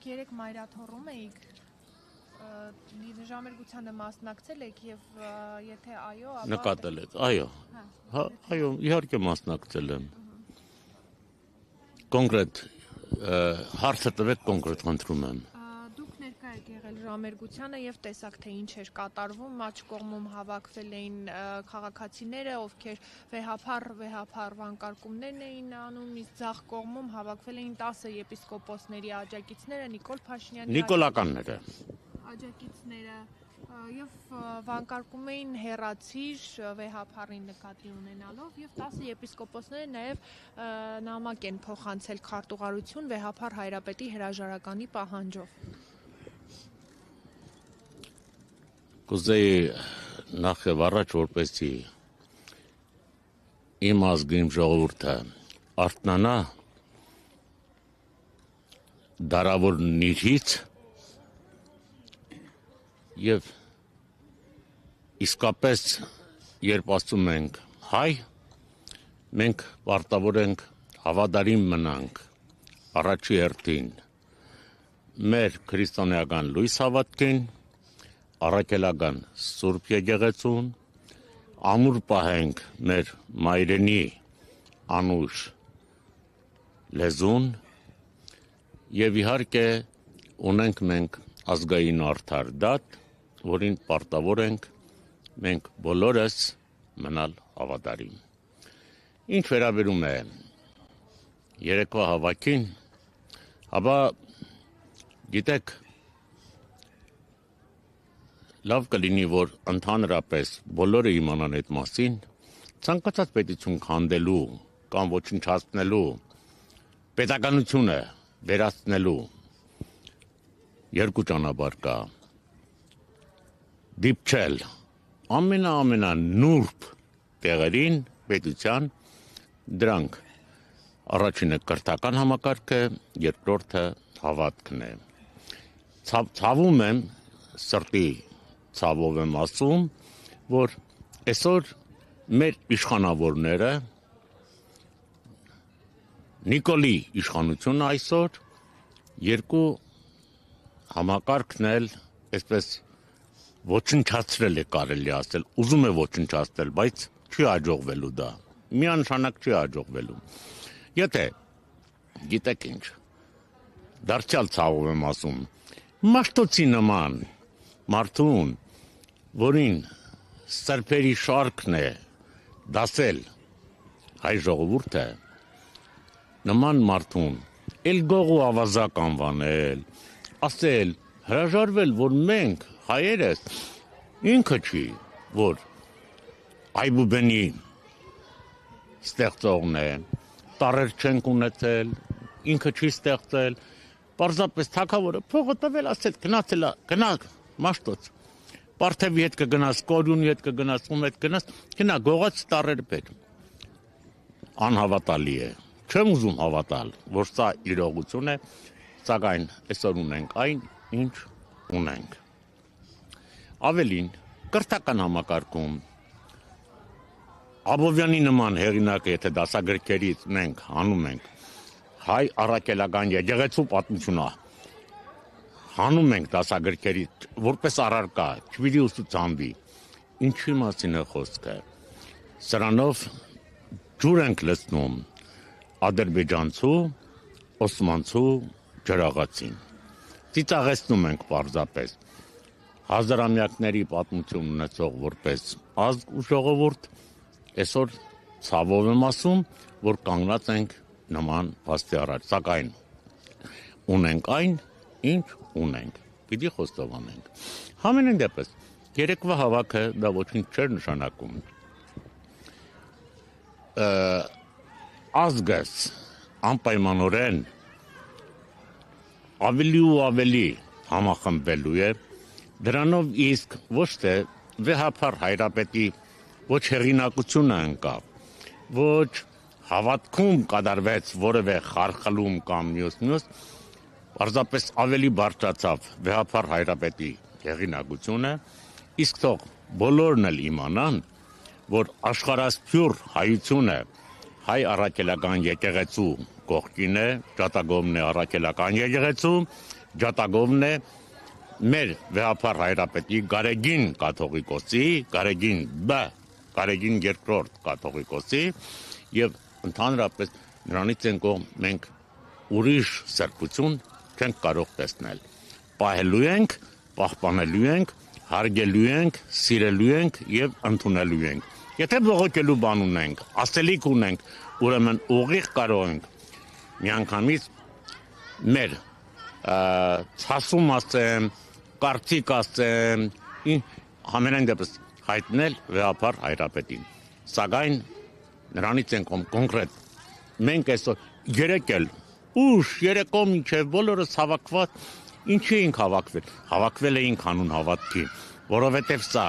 Դուք երեք մայրաթոռում էիք, ժամերգությանը մասնակցել եք եւ եթե այո, ապա նկատել եք, այո։ Այո, իհարկե մասնակցել եմ։ Կոնկրետ հարցը տվեք, կոնկրետ խնդրում եմ։ Դուք ներկա եք եղել ժամերգությանը եւ տեսաք թե ինչ էր կատարվում, աջ կողմում հավաքվել էին քաղաքացիները, ովքեր վեհափառ վանկարկումներն էին անում, իսկ ձախ կողմում հավաքվել էին 10 եպիսկոպոսների աջակիցները, Նիկոլ Փաշինյանի Նիկոլականները աջակիցները եւ վանկարկում էին հեռացիր վեհափառին նկատի ունենալով եւ 10 եպիսկոպոսները նաեւ նամակ են փոխանցել քարտուղարություն վեհափառ հայրապետի հրաժարականի պահանջով։ Կուզեի նախ եւ առաջ որպեսզի իմ ազգին ժողովուրդը արթնանա դարավոր նիրհից եւ իսկապես երբ ասում ենք հայ, մենք պարտավոր ենք հավատարիմ մնանք առաջի հերթին մեր քրիստոնեական լույս հավատքին, առաքելական Սուրբ Եկեղեցուն, ամուր պահենք մեր մայրենի անուշ լեզուն եւ իհարկե ունենք մենք ազգային արդար դատ, որին պարտավոր ենք մենք բոլորս մնալ հավատարիմ։ Ինչ վերաբերում է երեկվա հավաքին, ապա գիտեք, լավ կլինի, որ ընդհանրապես բոլորը իմանան այդ մասին, ցանկացած պետություն քանդելու կամ ոչնչացնելու, պետականությունը վերացնելու երկու ճանապարհ կա։ Դիպչել ամենանուրբ տեղերին պետության, դրանք առաջինը կրթական համակարգը, երկրորդը հավատքն է։ Ցավում եմ, սրտի ցավով եմ ասում, որ այսօր մեր իշխանավորները Նիկոլի իշխանությունը այսօր երկու համակարգն էլ այսպես ոչնչացրել է կարելի ասել, ուզում է ոչնչացնել, բայց չի հաջողվելու դա, միանշանակ չի հաջողվելու։ Եթե, գիտեք ինչ, դարձյալ ցավով եմ ասում, Մաշտոցի նման մարդուն, որին սրբերի շարքն է դասել հայ ժողովուրդը, նման մարդուն էլ գող ու ավազակ անվանել, ասել, հրաժարվել, որ մենք հայերս ինքը չի, որ այբուբենի ստեղծողն է, տարեր չենք ունեցել, ինքը չի ստեղծել, պարզապես թագավորը փողը տվել, ասել, գնաք Մաշտոց, Պարթևի հետ կգնաս, Կորյունի հետ կգնաս, ում հետ կգնաս, գնա գողաց տարերը բեր։ Անհավատալի է, չեմ ուզում հավատալ, որ սա իրողություն է, սակայն այսօր ունենք այն, ինչ ունենք։ Ավելին, կրթական համակարգում, Աբովյանի նման հեղինակը, եթե դասագրքերից մենք հանում ենք, հայ առաքելական եկեղեցու պատմությունը, հանում ենք դասագրքերից, որպես առարկա, չվիդի ուսուցանվի, ինչի մասին է խոսքը, սրանով ջուր ենք լցնում ադրբեջանցու, օսմանցու ջրաղացին, ծիծաղեցնում ենք պարզապես, հազարամյակների պատմություն ունեցող որպես ազգ ու ժողովուրդ, այսօր ցավով եմ ասում, որ կանգնած ենք նման փաստի առաջ, սակայն ունենք այն, ինչ ունենք, պիտի խոստովանենք։ Համենայն դեպս, երեկվա հավաքը դա ոչինչ չէր նշանակում։ Ազգս անպայմանորեն ավելի ու ավելի համախմբվելու է, դրանով իսկ ոչ թե վեհափառ հայրապետի ոչ հեղինակությունը ընկավ, ոչ հավատքում կատարվեց որևէ խարխլում կամ մյուս, պարզապես ավելի բարձրացավ վեհափառ հայրապետի հեղինակությունը, իսկ թող բոլորն էլ իմանան, որ աշխարհասփյուռ հայությունը հայ առաքելական եկեղեցու կողքին է, ճատագոմն է առաքելական եկեղեցու, ջատագովն է մեր վեհապար հայրապետի Գարեգին կաթողիկոսի, Գարեգին երկրորդ կաթողիկոսի եւ ընդհանրապես նրանից են կողմ մենք ուրիշ սրբություն չենք կարող տեսնել։ Պահելու ենք, պահպանելու ենք, հարգելու ենք, սիրելու ենք եւ ընդունելու ենք։ Եթե բողոքելու բան ունենք, ասելիք ունենք, ուրեմն ուղիղ կարող ենք միանգամից մեր ցասում ասեմ, կարծիք ասեմ, համենայն դեպս հայտնել վեհապար հայրապետին։ Սակայն նրանից են կոնկրետ մենք այսօր երեկել ուշ երեկո մինչև բոլորս հավաքված ինչի ենք հավաքվել էինք հանուն հավատքի, որովհետև սա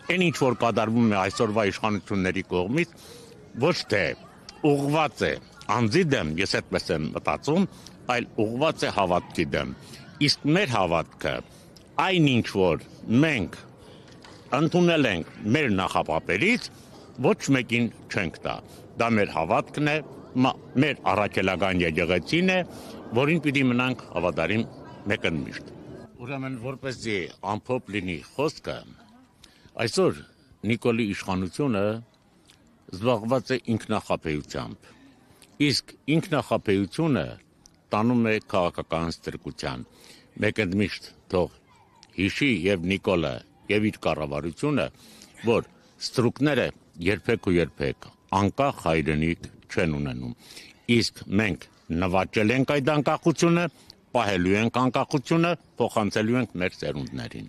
այն ինչ որ կատարվում է այսօրվա իշխանությունների կողմից ոչ թե ուղղված է անձի դեմ, ես այդպես եմ մտածում, այլ ուղղված է հավատքի դեմ։ Իսկ մեր հավատքը այն ինչ որ մենք ընդունել ենք մեր նախապապերից ոչ մեկին չենք տա։ Դա մեր հավատքն է, մեր առաքելական եկեղեցին է, որին պիտի մնանք հավատարիմ մեկընդմիշտ։ Ուրեմն որպեսզի ամփոփ լինի խոսքը, այսօր Նիկոլի իշխանությունը զբաղված է ինքնախապեյությամբ, իսկ ինքնախապեյությունը տանում է քաղաքական ստրկության։ Մեկընդմիշտ թող հիշի եւ Նիկոլը եւ իր կառավարությունը, որ ստրուկները երբեք ու երբեք անկախ հայրենիք չեն ունենում։ Իսկ մենք նվաճել ենք այդ անկախությունը, պահելու ենք անկախությունը, փոխանցելու ենք մեր ծերունդներին։